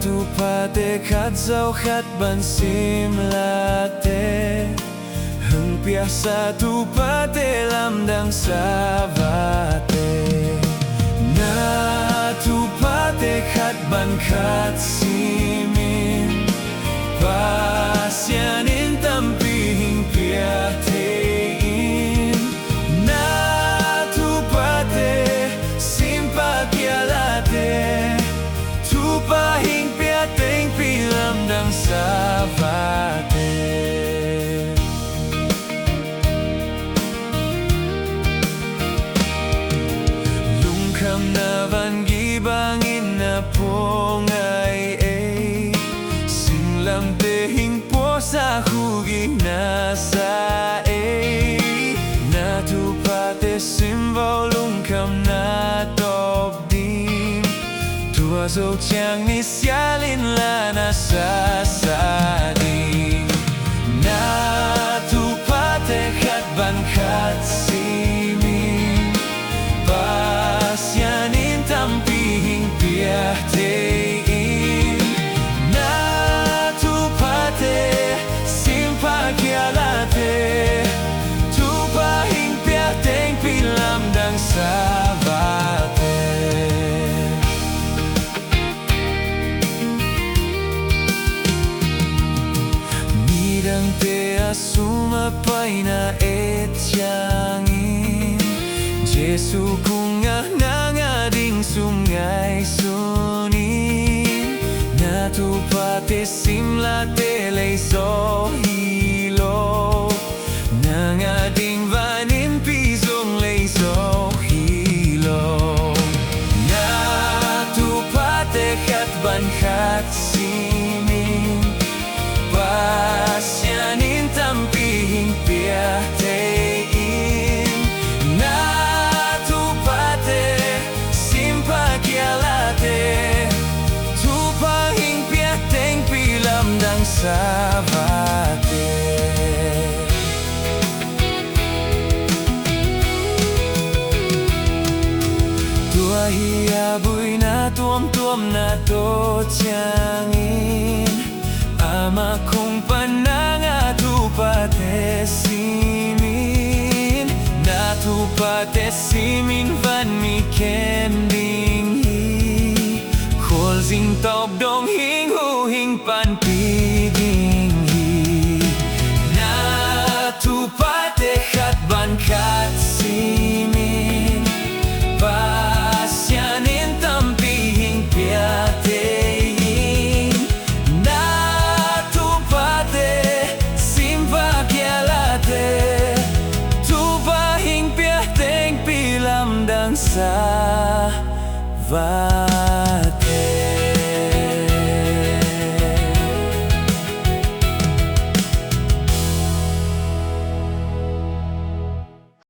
tu pate khát dâu khát ban sim latte hưng piasa tu pate lam dang savate na tu pate khát ban khát simin pasianin tampi hing piatein na tu pate simpakialate tu pa hing piateng pilam dang savate lungkam na van gibangin na pongai singlam te hing po sa hugi na sa na tu pate simbol lungkam na top din tua zo chang ni sialin la na sa di na tu pate khat ban khat simin pasianin tampi hing piatein na tu pate simpakialate tu pa hing piateng pilam dang savate midang te asuma paina etiangin Jesu kunga nangading sungai sunin na tu pate simla tele so hilo nangading vanin pisong lay so hilo na tu pate khat ban khat simin pasianin tampi hing piatein na tu pate simpakialate tu pa hing piateng pilam dang savate tua hiya bui na tuom na to changin ama kung pananga tu pate simin na tu pate simin van mi kending hi khol zing top dong hing hu hing pan pi ding hi na tu pate khat ban khat simin pasianin tampi hing piatein na tu pate simpakialate tu pa hing piateng pilam dang savate